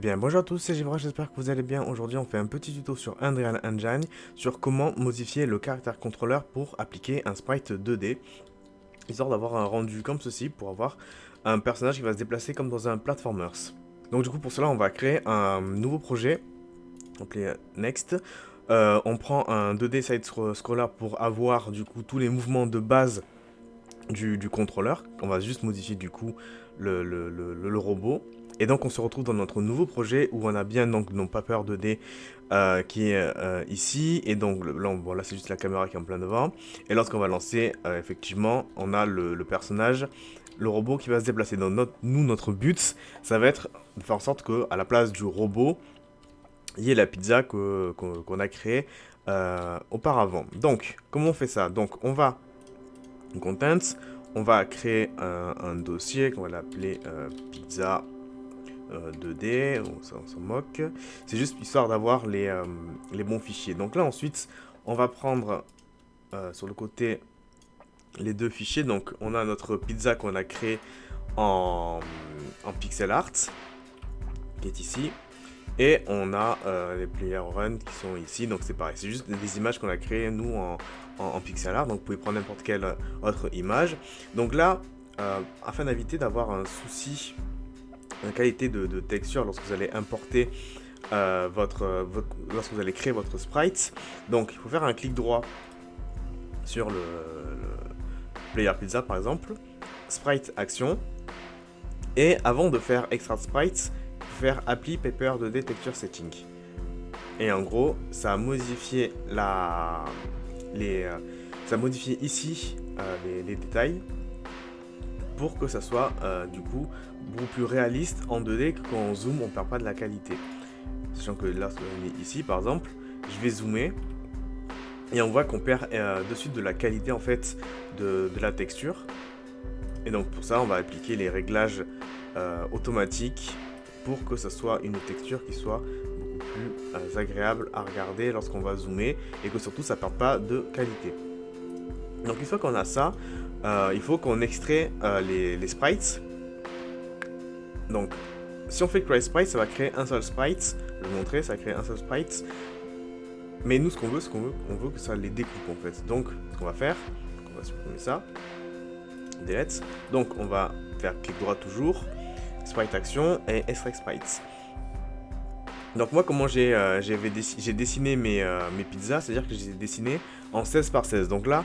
bien, bonjour à tous, c'est Givra, j'espère que vous allez bien. Aujourd'hui, on fait un petit tuto sur Unreal Engine sur comment modifier le character controller pour appliquer un sprite 2D, histoire d'avoir un rendu comme ceci pour avoir un personnage qui va se déplacer comme dans un platformers. Donc du coup, pour cela, on va créer un nouveau projet, appelé Next. On prend un 2D side-scroller pour avoir du coup tous les mouvements de base du contrôleur. On va juste modifier du coup le robot. Et donc on se retrouve dans notre nouveau projet où on a bien donc non pas peur 2D qui est ici. Et donc là c'est juste la caméra qui est en plein devant. Et lorsqu'on va lancer, effectivement, on a le personnage, le robot qui va se déplacer. Donc notre but, ça va être de faire en sorte qu'à la place du robot, il y ait la pizza qu'on a créée auparavant. Donc comment on fait ça? Donc on va Contents, on va créer un dossier qu'on va l'appeler pizza 2D, on s'en moque. C'est juste histoire d'avoir les bons fichiers. Donc là ensuite, on va prendre sur le côté les deux fichiers. Donc on a notre pizza qu'on a créé en pixel art, qui est ici. Et on a les player run qui sont ici, donc c'est pareil, c'est juste des images qu'on a créées nous en pixel art, donc vous pouvez prendre n'importe quelle autre image. Donc là, afin d'éviter d'avoir un souci de qualité de texture lorsque vous allez importer lorsque vous allez créer votre sprite, donc il faut faire un clic droit sur le player pizza par exemple, sprite action, et avant de faire extract sprite, faire apply paper 2D texture setting. Et en gros, ça a modifié ça a modifié ici les détails pour que ça soit du coup beaucoup plus réaliste en 2D, que quand on zoome on perd pas de la qualité. Sachant que là ici par exemple, je vais zoomer et on voit qu'on perd de suite de la qualité en fait de la texture. Et donc pour ça on va appliquer les réglages automatiques pour que ça soit une texture qui soit beaucoup plus agréable à regarder lorsqu'on va zoomer et que surtout ça ne perd pas de qualité. Donc une fois qu'on a ça, il faut qu'on extrait les sprites. Donc si on fait create sprite, ça va créer un seul sprite. Je vais vous montrer, ça va créer un seul sprite. Mais nous ce qu'on veut, on veut que ça les découpe en fait. Donc ce qu'on va faire, on va supprimer ça. Delete. Donc on va faire clic droit toujours, sprite action et extract sprites. Donc moi comment j'ai dessiné mes pizzas, c'est-à-dire que je les ai dessinées en 16 par 16. Donc là,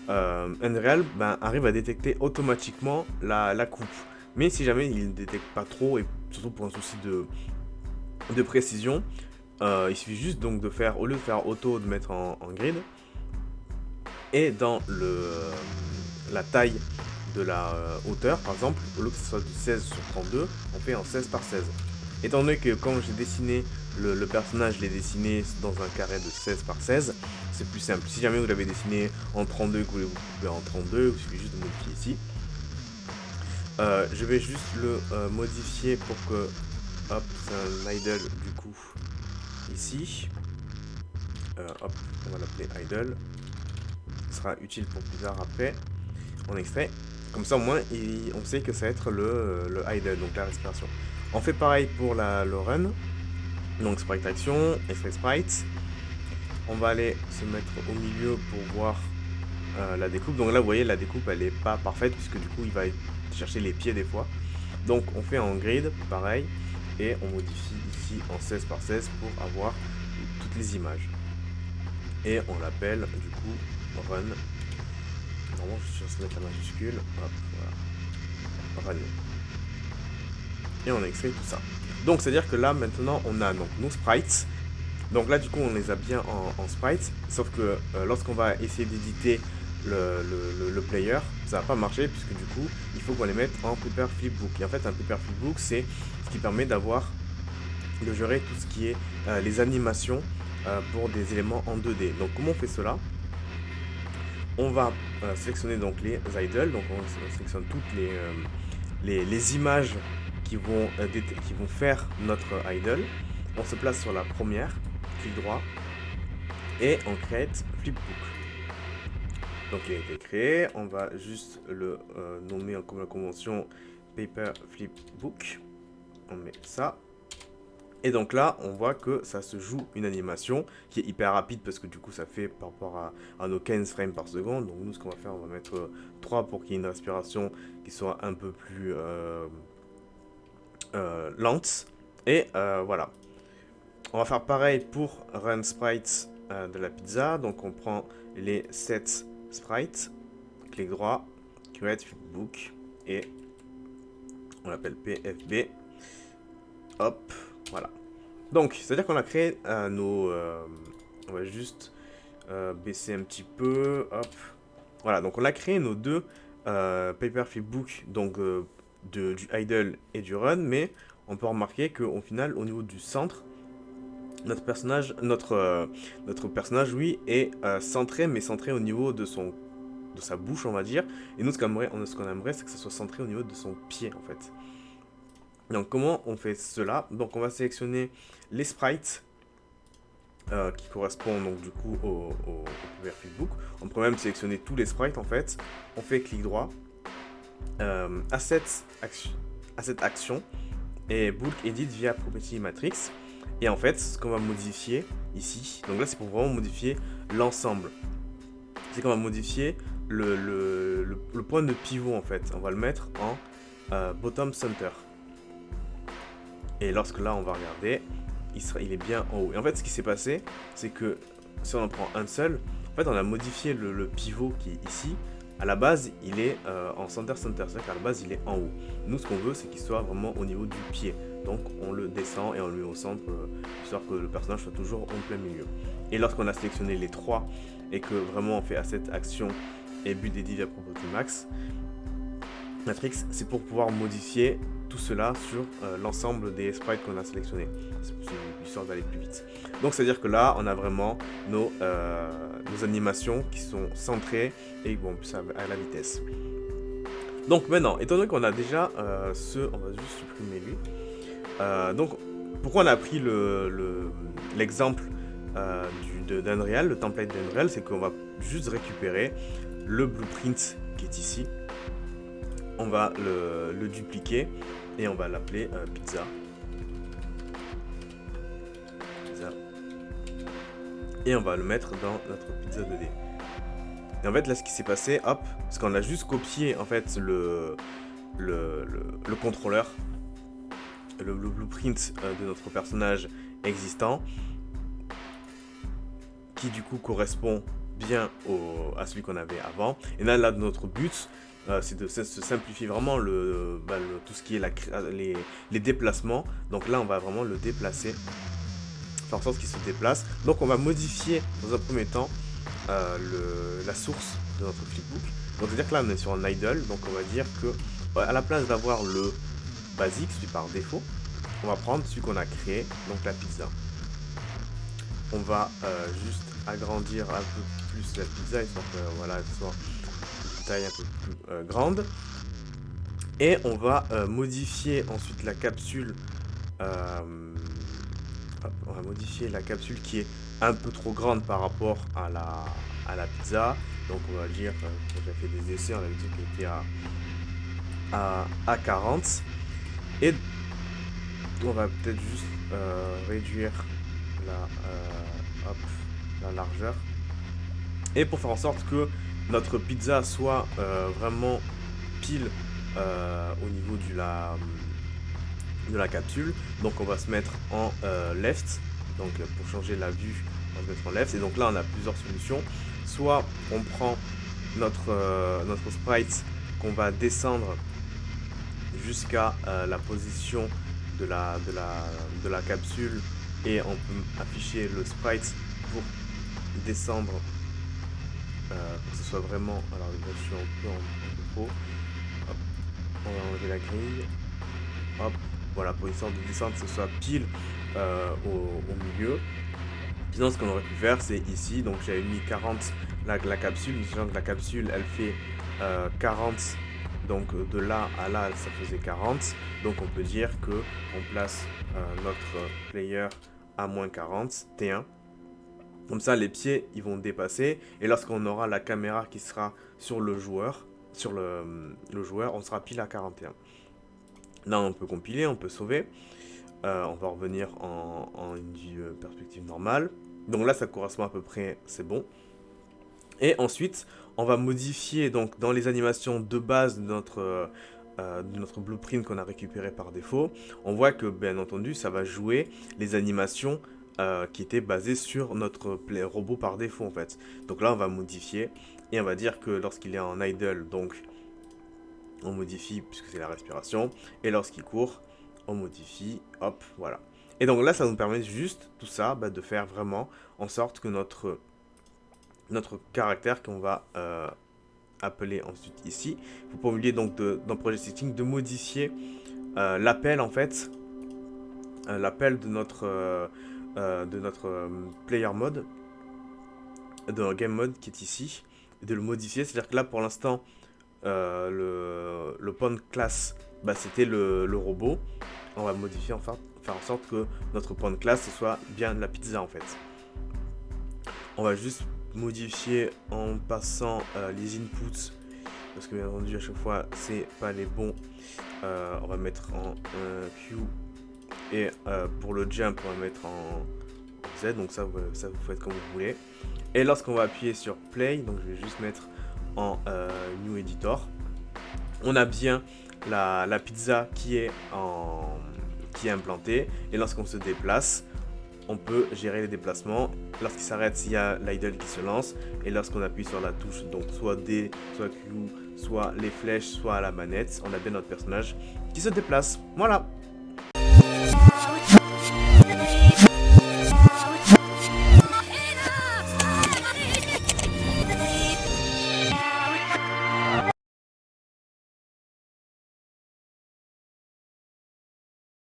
Unreal arrive à détecter automatiquement la coupe. Mais si jamais il ne détecte pas trop, et surtout pour un souci de précision, il suffit juste donc de faire, au lieu de faire auto, de mettre en grid. Et dans la taille de la hauteur, par exemple, au lieu que ce soit de 16 sur 32, on fait en 16 par 16. Étant donné que quand j'ai dessiné le personnage, je l'ai dessiné dans un carré de 16 par 16, c'est plus simple. Si jamais vous l'avez dessiné en 32 et que vous voulez vous couper en 32, il suffit juste de modifier ici. Je vais juste le modifier pour que, hop, c'est un idle du coup, ici. Hop, on va l'appeler idle. Ce sera utile pour plus tard après, en extrait. Comme ça au moins on sait que ça va être le idle, donc la respiration. On fait pareil pour le run. Donc sprite action, extract sprite. On va aller se mettre au milieu pour voir la découpe. Donc là vous voyez la découpe elle est pas parfaite puisque du coup il va chercher les pieds des fois. Donc on fait en grid pareil et on modifie ici en 16 par 16 pour avoir toutes les images. Et on l'appelle du coup run. Normalement je suis censé mettre la majuscule. Hop, voilà. Run. Et on extrait tout ça. Donc c'est à dire que là maintenant on a donc nos sprites. Donc là du coup on les a bien en sprites. Sauf que lorsqu'on va essayer d'éditer le player, ça va pas marcher puisque du coup il faut qu'on les mette en paper flipbook. Et en fait un paper flipbook c'est ce qui permet de gérer tout ce qui est les animations pour des éléments en 2D. Donc comment on fait cela? On va sélectionner donc les idols, donc on sélectionne toutes les images qui vont faire notre idle. On se place sur la première, clic droit, et on crée flipbook. Donc il a été créé, on va juste le nommer comme la convention paper flipbook. On met ça. Et donc là, on voit que ça se joue une animation qui est hyper rapide parce que du coup, ça fait par rapport à nos 15 frames par seconde. Donc nous, ce qu'on va faire, on va mettre 3 pour qu'il y ait une respiration qui soit un peu plus lente. Et voilà. On va faire pareil pour Run Sprite de la pizza. Donc on prend les 7 sprites, clic droit, Create Flipbook et on l'appelle PFB. Hop, voilà. Donc, c'est-à-dire qu'on a créé nos... on va juste baisser un petit peu. Hop. Voilà, donc on a créé nos deux Paper Flipbook, donc du idle et du run, mais on peut remarquer qu'au final, au niveau du centre, notre personnage, oui, est centré, mais centré au niveau de sa bouche, on va dire. Et nous, ce qu'on aimerait, c'est que ça soit centré au niveau de son pied, en fait. Donc, comment on fait cela? Donc, on va sélectionner les sprites qui correspondent donc du coup au Paper Flipbook. On peut même sélectionner tous les sprites, en fait. On fait clic droit, Asset Action et Bulk Edit via Property Matrix. Et en fait, ce qu'on va modifier ici, donc là c'est pour vraiment modifier l'ensemble, c'est qu'on va modifier le point de pivot en fait. On va le mettre en bottom center. Et lorsque là on va regarder, il est bien en haut. Et en fait ce qui s'est passé, c'est que si on en prend un seul, en fait on a modifié le pivot qui est ici. À la base, il est en center, c'est-à-dire qu'à la base, il est en haut. Nous, ce qu'on veut, c'est qu'il soit vraiment au niveau du pied. Donc, on le descend et on le met au centre, histoire que le personnage soit toujours en plein milieu. Et lorsqu'on a sélectionné les trois, et que vraiment on fait asset action et but edit via property matrix, c'est pour pouvoir modifier tout cela sur l'ensemble des sprites qu'on a sélectionnés. C'est histoire d'aller plus vite. Donc, c'est-à-dire que là, on a vraiment nos animations qui sont centrées et bon, plus à la vitesse. Donc maintenant, étant donné qu'on a déjà on va juste supprimer lui. Donc, pourquoi on a pris l'exemple d'Unreal, le template d'Unreal, c'est qu'on va juste récupérer le blueprint qui est ici. On va le dupliquer et on va l'appeler pizza. Et on va le mettre dans notre pizza 2D. Et en fait, là, ce qui s'est passé, hop, c'est qu'on a juste copié, en fait, le contrôleur, le blueprint de notre personnage existant, qui, du coup, correspond bien à celui qu'on avait avant. Et là, notre but, c'est de se simplifier vraiment tout ce qui est les déplacements. Donc là, on va vraiment le déplacer, faire en sorte qu'il se déplace. Donc, on va modifier, dans un premier temps, la source de notre flipbook. Donc c'est à dire que là on est sur un idle, donc on va dire que à la place d'avoir le basique, celui par défaut, on va prendre celui qu'on a créé, donc la pizza. On va juste agrandir un peu plus la pizza, histoire que voilà, elle soit une taille un peu plus grande. Et on va modifier ensuite la capsule. On va modifier la capsule qui est un peu trop grande par rapport à la pizza. Donc on va dire, quand j'ai fait des essais, on avait dit qu'elle était à 40. Et on va peut-être juste réduire la largeur. Et pour faire en sorte que notre pizza soit vraiment pile au niveau de la capsule. Donc on va se mettre en left. Donc pour changer la vue, on va se mettre en left. Et donc là on a plusieurs solutions. Soit on prend notre sprite qu'on va descendre jusqu'à la position de la capsule et on peut afficher le sprite pour descendre pour que ce soit vraiment... Alors je suis un peu en trop. Hop. On va enlever la grille. Hop. Voilà, pour une sorte de descente, que ce soit pile au milieu. Sinon, ce qu'on aurait pu faire, c'est ici. Donc, j'avais mis 40 la capsule. Sachant que la capsule, elle fait 40. Donc, de là à là, ça faisait 40. Donc, on peut dire qu'on place notre player à moins 40, T1. Comme ça, les pieds, ils vont dépasser. Et lorsqu'on aura la caméra qui sera sur le joueur, on sera pile à 41. Là, on peut compiler, on peut sauver. On va revenir en une vue perspective normale. Donc là, ça correspond à peu près, c'est bon. Et ensuite, on va modifier donc dans les animations de base de notre blueprint qu'on a récupéré par défaut. On voit que, bien entendu, ça va jouer les animations qui étaient basées sur notre robot par défaut en fait. Donc là, on va modifier et on va dire que lorsqu'il est en idle, donc on modifie puisque c'est la respiration, et lorsqu'il court, on modifie, hop, voilà. Et donc là, ça nous permet juste, tout ça, de faire vraiment en sorte que notre caractère qu'on va appeler ensuite ici, il faut pas oublier donc dans Project Setting de modifier l'appel en fait, l'appel de notre player mode, de game mode qui est ici, et de le modifier, c'est-à-dire que là pour l'instant, le point class, c'était le robot. On va modifier, enfin, faire en sorte que notre point de classe ce soit bien la pizza en fait. On va juste modifier en passant les inputs, parce que bien entendu à chaque fois c'est pas les bons. On va mettre en Q, et pour le jump on va mettre en Z, donc ça vous faites comme vous voulez. Et lorsqu'on va appuyer sur play, donc je vais juste mettre en new editor, on a bien la pizza qui est implantée, et lorsqu'on se déplace, on peut gérer les déplacements. Lorsqu'il s'arrête, il y a l'idle qui se lance, et lorsqu'on appuie sur la touche, donc soit D, soit Q, soit les flèches, soit la manette, on a bien notre personnage qui se déplace. Voilà.